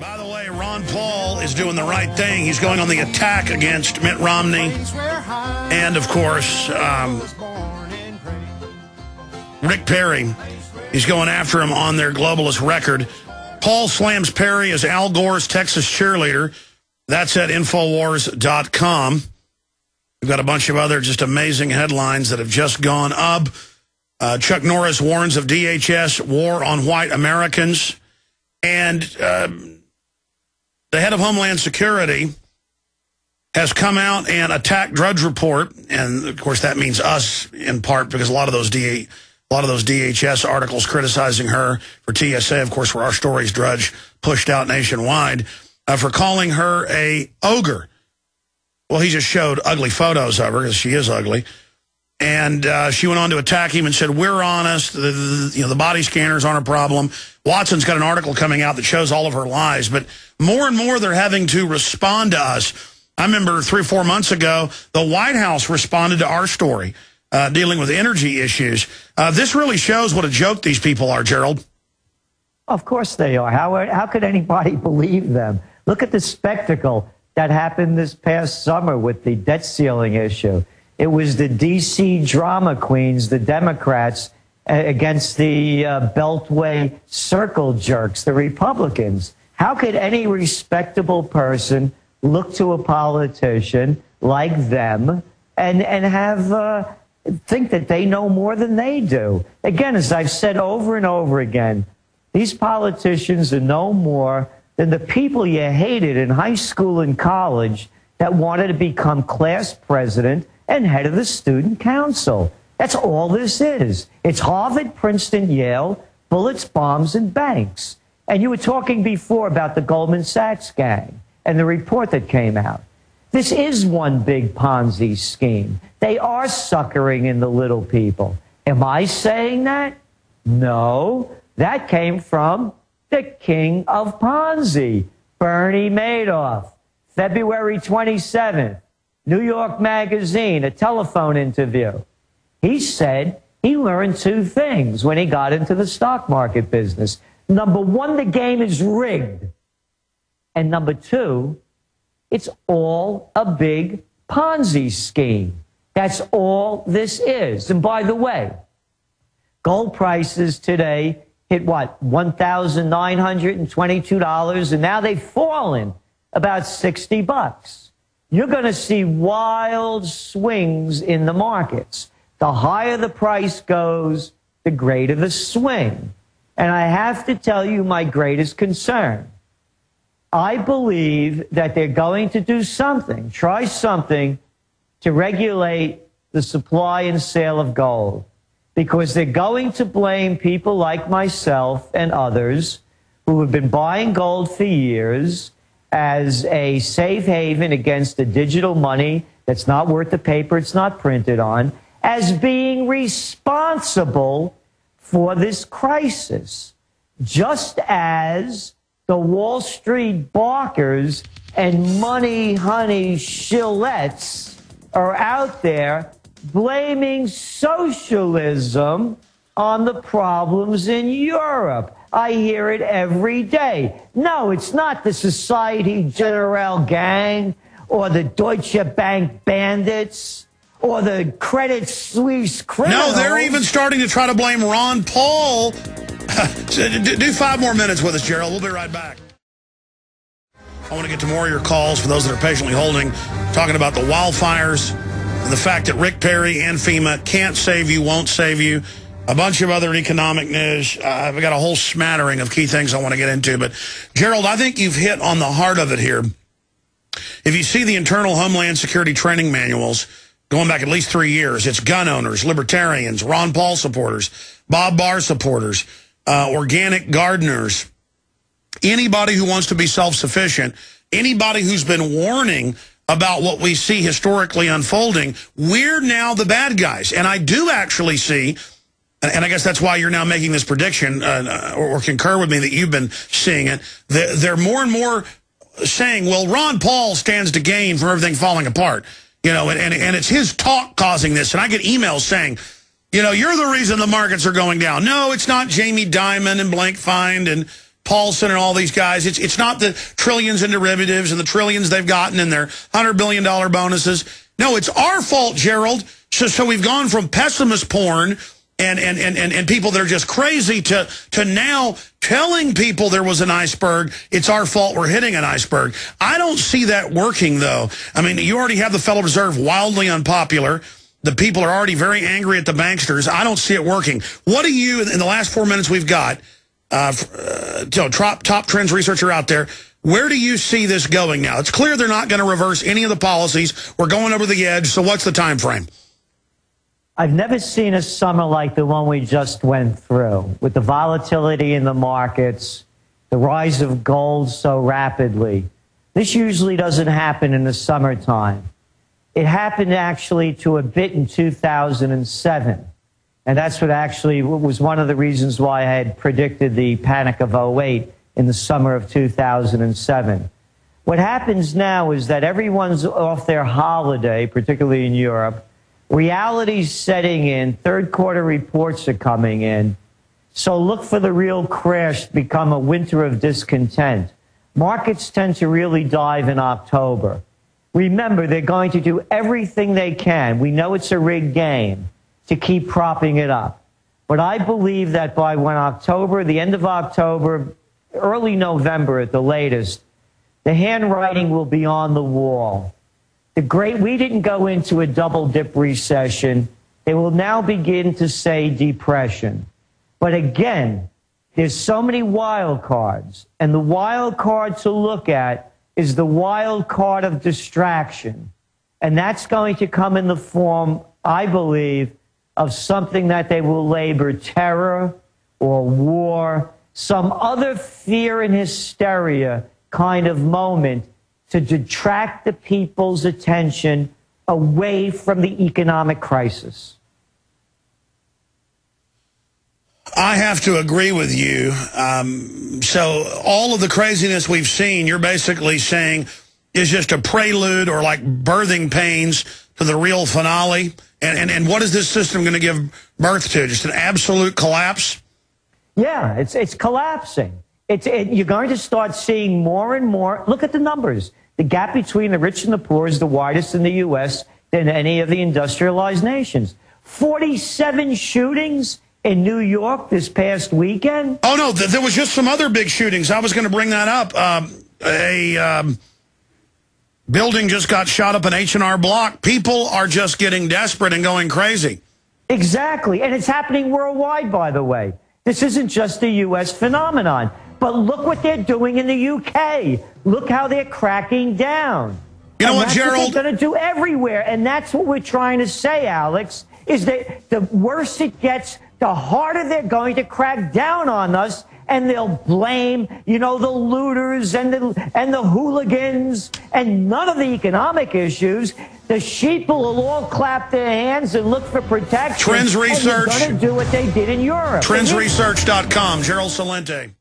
By the way, Ron Paul is doing the right thing. He's going on the attack against Mitt Romney and, of course, Rick Perry. He's going after him on their globalist record. Paul slams Perry as Al Gore's Texas cheerleader. That's at Infowars.com. We've got a bunch of other just amazing headlines that have just gone up. Chuck Norris warns of DHS war on white Americans. And the head of Homeland Security has come out and attacked Drudge Report. And, of course, that means us in part because a lot of those DHS articles criticizing her for TSA, of course, were our stories Drudge pushed out nationwide, for calling her a ogre. Well, he just showed ugly photos of her because she is ugly. And she went on to attack him and said, we're honest, the body scanners aren't a problem. Watson's got an article coming out that shows all of her lies. But more and more they're having to respond to us. I remember 3 or 4 months ago, the White House responded to our story dealing with energy issues. This really shows what a joke these people are, Gerald. Of course they are. How could anybody believe them? Look at the spectacle that happened this past summer with the debt ceiling issue. It was the D.C. drama queens, the Democrats, against the Beltway circle jerks, the Republicans. How could any respectable person look to a politician like them and have think that they know more than they do? Again, as I've said over and over again, these politicians are no more than the people you hated in high school and college that wanted to become class president and head of the student council. That's all this is. It's Harvard, Princeton, Yale, bullets, bombs, and banks. And you were talking before about the Goldman Sachs gang and the report that came out. This is one big Ponzi scheme. They are suckering in the little people. Am I saying that? No. That came from the king of Ponzi, Bernie Madoff. February 27th. New York Magazine, a telephone interview. He said he learned 2 things when he got into the stock market business. Number 1, the game is rigged. And number 2, it's all a big Ponzi scheme. That's all this is. And by the way, gold prices today hit what? $1,922, and now they've fallen about $60. You're going to see wild swings in the markets. The higher the price goes, the greater the swing. And I have to tell you my greatest concern. I believe that they're going to do something, try something to regulate the supply and sale of gold, because they're going to blame people like myself and others who have been buying gold for years as a safe haven against the digital money that's not worth the paper it's not printed on, as being responsible for this crisis. Just as the Wall Street barkers and money honey shillettes are out there blaming socialism on the problems in Europe. I hear it every day. No, it's not the Society Generale gang or the Deutsche Bank bandits or the Credit Suisse criminals. No, they're even starting to try to blame Ron Paul. Do 5 more minutes with us, Gerald. We'll be right back. I want to get to more of your calls for those that are patiently holding, talking about the wildfires and the fact that Rick Perry and FEMA can't save you, won't save you. A bunch of other economic news. I've got a whole smattering of key things I want to get into. But, Gerald, I think you've hit on the heart of it here. If you see the internal Homeland Security training manuals going back at least 3 years, it's gun owners, libertarians, Ron Paul supporters, Bob Barr supporters, organic gardeners, anybody who wants to be self-sufficient, anybody who's been warning about what we see historically unfolding, we're now the bad guys. And I do actually see... And I guess that's why you're now making this prediction, or concur with me that you've been seeing it. They're more and more saying, well, Ron Paul stands to gain from everything falling apart. You know, and it's his talk causing this. And I get emails saying, you know, you're the reason the markets are going down. No, it's not Jamie Dimon and Blank Find and Paulson and all these guys. It's not the trillions in derivatives and the trillions they've gotten and their $100 billion bonuses. No, it's our fault, Gerald. So we've gone from pessimist porn and people that are just crazy to now telling people there was an iceberg. It's our fault we're hitting an iceberg. I don't see that working, though. I mean, you already have the Federal Reserve wildly unpopular. The people are already very angry at the banksters. I don't see it working. What do you, in the last 4 minutes we've got, top trends researcher out there, where do you see this going now? It's clear they're not going to reverse any of the policies. We're going over the edge. So what's the time frame? I've never seen a summer like the one we just went through, with the volatility in the markets, the rise of gold so rapidly. This usually doesn't happen in the summertime. It happened actually to a bit in 2007. And that's what actually was one of the reasons why I had predicted the panic of '08 in the summer of 2007. What happens now is that everyone's off their holiday, particularly in Europe. Reality's setting in. Third quarter reports are coming in. So look for the real crash to become a winter of discontent. Markets tend to really dive in October. Remember, they're going to do everything they can. We know it's a rigged game to keep propping it up. But I believe that by the end of October, early November at the latest, the handwriting will be on the wall. We didn't go into a double dip recession. They will now begin to say depression. But again, there's so many wild cards. And the wild card to look at is the wild card of distraction. And that's going to come in the form, I believe, of something that they will label terror or war, some other fear and hysteria kind of moment to detract the people's attention away from the economic crisis. I have to agree with you. So all of the craziness we've seen, you're basically saying is just a prelude or like birthing pains to the real finale. And what is this system going to give birth to? Just an absolute collapse? Yeah, it's collapsing. You're going to start seeing more and more. Look at the numbers. The gap between the rich and the poor is the widest in the U.S. than any of the industrialized nations. 47 shootings in New York this past weekend. Oh, no, there was just some other big shootings. I was going to bring that up. A building just got shot up in H&R Block. People are just getting desperate and going crazy. Exactly. And it's happening worldwide, by the way. This isn't just a U.S. phenomenon. But look what they're doing in the U.K. Look how they're cracking down. You know what, Gerald? That's what they're going to do everywhere. And that's what we're trying to say, Alex, is that the worse it gets, the harder they're going to crack down on us. And they'll blame, the looters and the hooligans and none of the economic issues. The sheep will all clap their hands and look for protection. Trends Research. And they're going to do what they did in Europe. Trendsresearch.com. Gerald Celente.